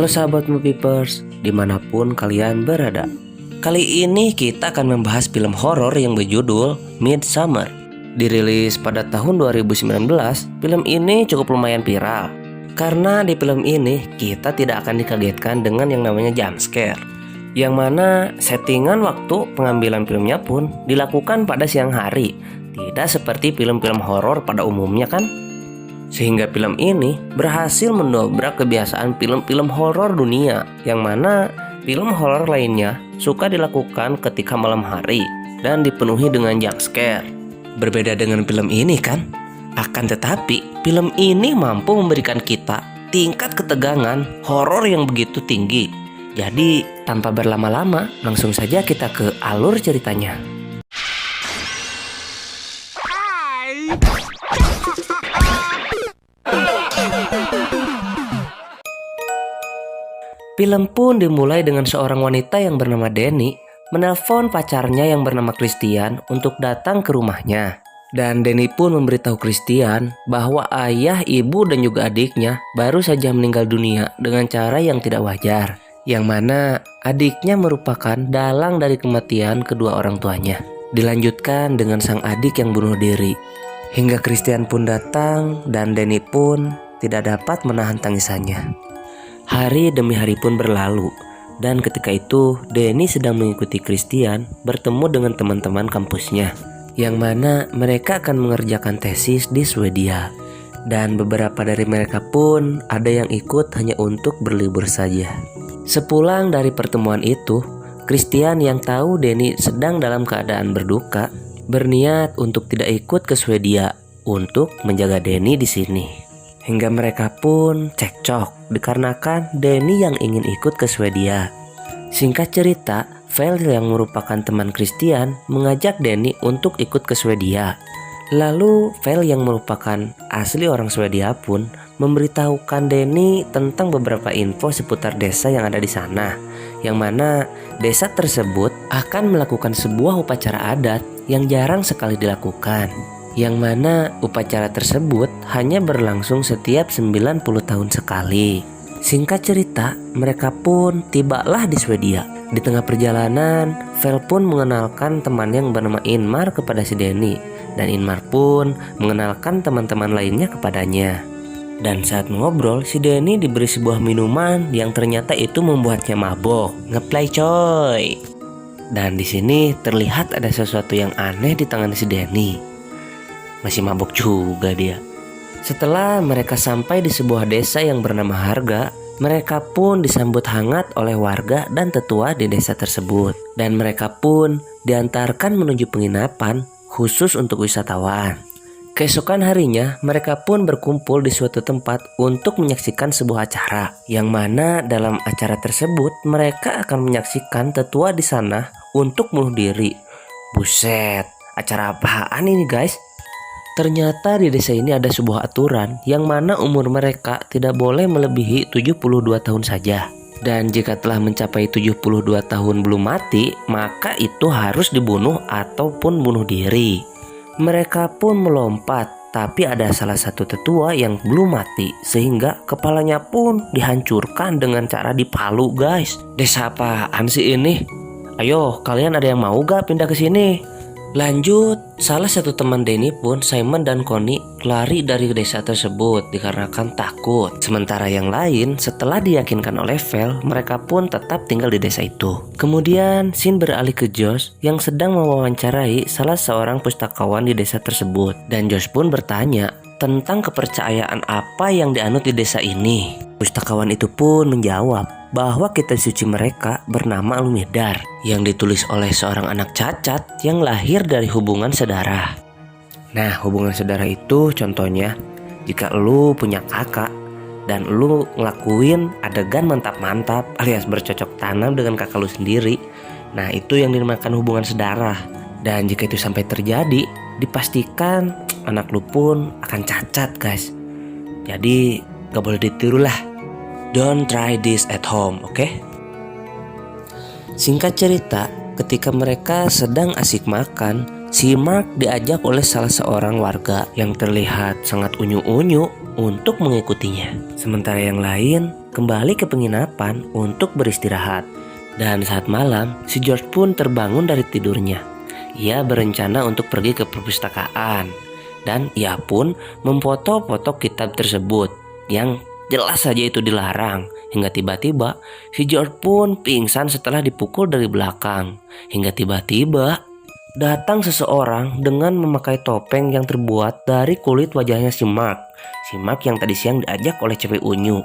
Halo sahabat Movieverse, dimanapun kalian berada. Kali ini kita akan membahas film horor yang berjudul Midsommar. Dirilis pada tahun 2019, film ini cukup lumayan viral. Karena di film ini kita tidak akan dikagetkan dengan yang namanya jump scare, yang mana settingan waktu pengambilan filmnya pun dilakukan pada siang hari, tidak seperti film-film horor pada umumnya kan? Sehingga film ini berhasil mendobrak kebiasaan film-film horor dunia, yang mana film horor lainnya suka dilakukan ketika malam hari dan dipenuhi dengan jump scare. Berbeda dengan film ini kan? Akan tetapi film ini mampu memberikan kita tingkat ketegangan horor yang begitu tinggi. Jadi tanpa berlama-lama langsung saja kita ke alur ceritanya. Film pun dimulai dengan seorang wanita yang bernama Denny menelpon pacarnya yang bernama Christian untuk datang ke rumahnya. Dan Denny pun memberitahu Christian bahwa ayah, ibu, dan juga adiknya baru saja meninggal dunia dengan cara yang tidak wajar. Yang mana adiknya merupakan dalang dari kematian kedua orang tuanya. Dilanjutkan dengan sang adik yang bunuh diri. Hingga Christian pun datang dan Denny pun tidak dapat menahan tangisannya. Hari demi hari pun berlalu, dan ketika itu Denny sedang mengikuti Christian bertemu dengan teman-teman kampusnya, yang mana mereka akan mengerjakan tesis di Swedia. Dan beberapa dari mereka pun ada yang ikut hanya untuk berlibur saja. Sepulang dari pertemuan itu, Christian yang tahu Denny sedang dalam keadaan berduka, berniat untuk tidak ikut ke Swedia untuk menjaga Denny di sini. Hingga mereka pun cekcok dikarenakan Denny yang ingin ikut ke Swedia. Singkat cerita, Vel yang merupakan teman Christian mengajak Denny untuk ikut ke Swedia. Lalu Vel yang merupakan asli orang Swedia pun memberitahukan Denny tentang beberapa info seputar desa yang ada di sana, yang mana desa tersebut akan melakukan sebuah upacara adat yang jarang sekali dilakukan, yang mana upacara tersebut hanya berlangsung setiap 90 tahun sekali. Singkat cerita, mereka pun tibalah di Swedia. Di tengah perjalanan, Vel pun mengenalkan teman yang bernama Inmar kepada si Denny, dan Inmar pun mengenalkan teman-teman lainnya kepadanya. Dan saat mengobrol, si Denny diberi sebuah minuman yang ternyata itu membuatnya mabok. Ngeplay coy. Dan di sini terlihat ada sesuatu yang aneh di tangan si Denny. Masih mabuk juga dia. Setelah mereka sampai di sebuah desa yang bernama Harga, mereka pun disambut hangat oleh warga dan tetua di desa tersebut. Dan mereka pun diantarkan menuju penginapan khusus untuk wisatawan. Keesokan harinya, mereka pun berkumpul di suatu tempat untuk menyaksikan sebuah acara, yang mana dalam acara tersebut mereka akan menyaksikan tetua di sana untuk bunuh diri. Buset, acara apaan ini guys? Ternyata di desa ini ada sebuah aturan yang mana umur mereka tidak boleh melebihi 72 tahun saja. Dan jika telah mencapai 72 tahun belum mati, maka itu harus dibunuh ataupun bunuh diri. Mereka pun melompat, tapi ada salah satu tetua yang belum mati, sehingga kepalanya pun dihancurkan dengan cara dipalu guys. Desa apaan sih ini? Ayo, kalian ada yang mau gak pindah ke sini? Lanjut, salah satu teman Denny pun, Simon dan Connie, lari dari desa tersebut dikarenakan takut. Sementara yang lain, setelah diyakinkan oleh Vel, mereka pun tetap tinggal di desa itu. Kemudian, scene beralih ke Josh yang sedang mewawancarai salah seorang pustakawan di desa tersebut. Dan Josh pun bertanya tentang kepercayaan apa yang dianut di desa ini. Pustakawan itu pun menjawab bahwa kitab suci mereka bernama Almidar, yang ditulis oleh seorang anak cacat yang lahir dari hubungan saudara. Nah, hubungan saudara itu contohnya jika lu punya kakak dan lu ngelakuin adegan mantap-mantap alias bercocok tanam dengan kakak lu sendiri. Nah, itu yang dinamakan hubungan saudara. Dan jika itu sampai terjadi, dipastikan anak lu pun akan cacat guys. Jadi gak boleh ditiru lah. Don't try this at home, oke? Singkat cerita, ketika mereka sedang asik makan, si Mark diajak oleh salah seorang warga yang terlihat sangat unyu-unyu untuk mengikutinya. Sementara yang lain kembali ke penginapan untuk beristirahat. Dan saat malam, si George pun terbangun dari tidurnya. Ia berencana untuk pergi ke perpustakaan. Dan ia pun memfoto-foto kitab tersebut yang jelas saja itu dilarang. Hingga tiba-tiba si George pun pingsan setelah dipukul dari belakang. Hingga tiba-tiba datang seseorang dengan memakai topeng yang terbuat dari kulit wajahnya si Mark. Si Mark yang tadi siang diajak oleh cewek unyu.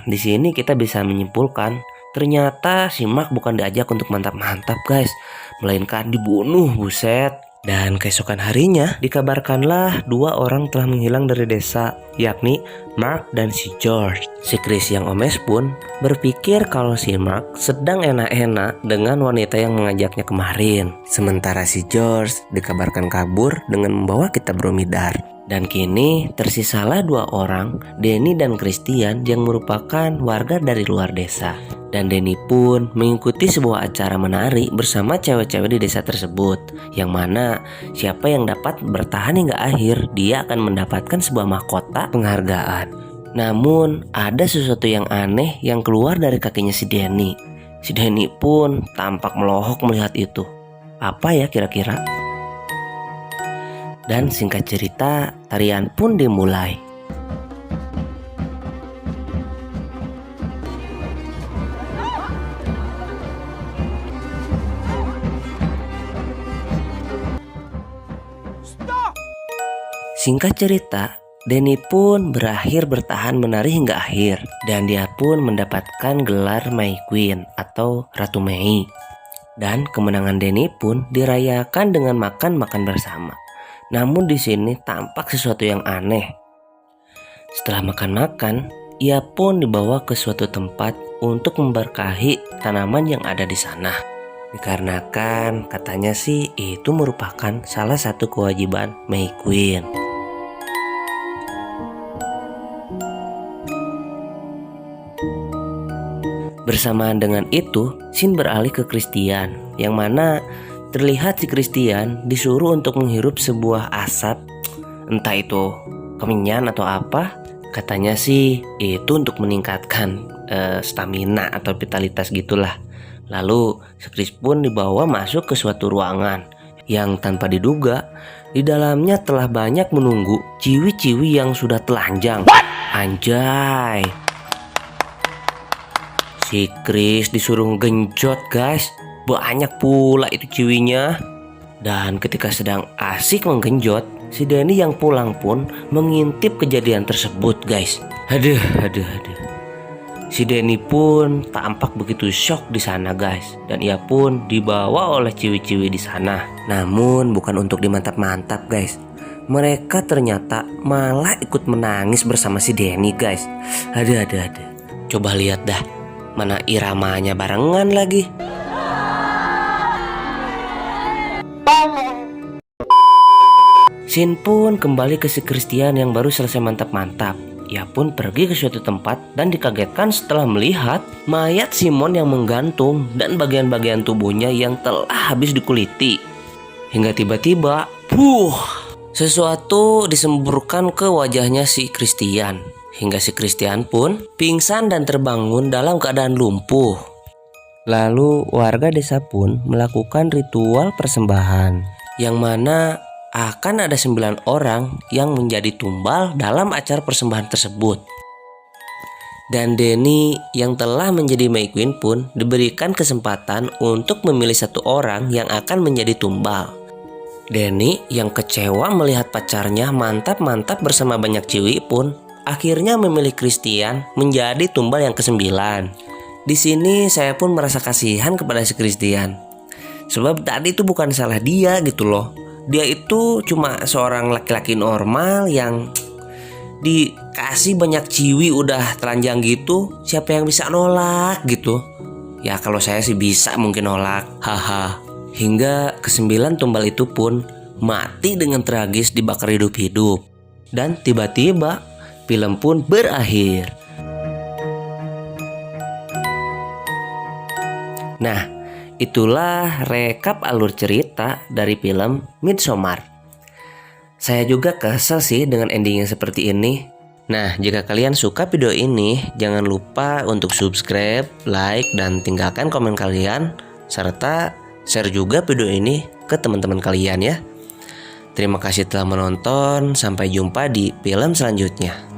Di sini kita bisa menyimpulkan ternyata si Mark bukan diajak untuk mantap-mantap guys, melainkan dibunuh, buset. Dan keesokan harinya dikabarkanlah 2 orang telah menghilang dari desa, yakni Mark dan si George. Si Chris yang omes pun berpikir kalau si Mark sedang enak-enak dengan wanita yang mengajaknya kemarin. Sementara si George dikabarkan kabur dengan membawa kitab Dromedar. Dan kini tersisalah 2 orang, Denny dan Christian, yang merupakan warga dari luar desa. Dan Denny pun mengikuti sebuah acara menari bersama cewek-cewek di desa tersebut, yang mana siapa yang dapat bertahan hingga akhir, dia akan mendapatkan sebuah mahkota penghargaan. Namun ada sesuatu yang aneh yang keluar dari kakinya si Denny. Si Denny pun tampak melohok melihat itu. Apa ya kira-kira? Dan singkat cerita, tarian pun dimulai. Singkat cerita, Denny pun berakhir bertahan menari hingga akhir. Dan dia pun mendapatkan gelar May Queen atau Ratu Mei. Dan kemenangan Denny pun dirayakan dengan makan-makan bersama. Namun di sini tampak sesuatu yang aneh. Setelah makan-makan, ia pun dibawa ke suatu tempat untuk memberkahi tanaman yang ada di sana. Dikarenakan katanya sih itu merupakan salah satu kewajiban May Queen. Bersamaan dengan itu, scene beralih ke Christian, yang mana terlihat si Christian disuruh untuk menghirup sebuah asap, entah itu kemenyan atau apa. Katanya sih itu untuk meningkatkan stamina atau vitalitas gitulah. Lalu si Chris pun dibawa masuk ke suatu ruangan yang tanpa diduga di dalamnya telah banyak menunggu ciwi-ciwi yang sudah telanjang. Anjay. Si Chris disuruh genjot guys. Banyak pula itu ciwinya. Dan ketika sedang asik menggenjot, si Denny yang pulang pun mengintip kejadian tersebut guys. Aduh. Si Denny pun tampak begitu shock di sana guys. Dan ia pun dibawa oleh ciwi-ciwi di sana. Namun bukan untuk dimantap-mantap guys. Mereka ternyata malah ikut menangis bersama si Denny guys. Aduh. Coba lihat dah, mana iramanya barengan lagi. Scene pun kembali ke si Christian yang baru selesai mantap-mantap. Ia pun pergi ke suatu tempat dan dikagetkan setelah melihat mayat Simon yang menggantung dan bagian-bagian tubuhnya yang telah habis dikuliti. Hingga tiba-tiba, sesuatu disemburkan ke wajahnya si Christian. Hingga si Christian pun pingsan dan terbangun dalam keadaan lumpuh. Lalu warga desa pun melakukan ritual persembahan, yang mana akan ada 9 orang yang menjadi tumbal dalam acara persembahan tersebut. Dan Denny yang telah menjadi May Queen pun diberikan kesempatan untuk memilih 1 orang yang akan menjadi tumbal. Denny yang kecewa melihat pacarnya mantap-mantap bersama banyak ciwi pun akhirnya memilih Christian menjadi tumbal yang ke-9. Di sini saya pun merasa kasihan kepada si Christian. Sebab tadi itu bukan salah dia gitu loh. Dia itu cuma seorang laki-laki normal yang dikasih banyak ciwi udah telanjang gitu. Siapa yang bisa nolak gitu? Ya kalau saya sih bisa mungkin nolak. Haha. Hingga ke-9 tumbal itu pun mati dengan tragis dibakar hidup-hidup. Dan tiba-tiba film pun berakhir. Nah, itulah rekap alur cerita dari film Midsommar. Saya juga kesel sih dengan ending yang seperti ini. Nah, jika kalian suka video ini, jangan lupa untuk subscribe, like, dan tinggalkan komen kalian, serta share juga video ini ke teman-teman kalian ya. Terima kasih telah menonton, sampai jumpa di film selanjutnya.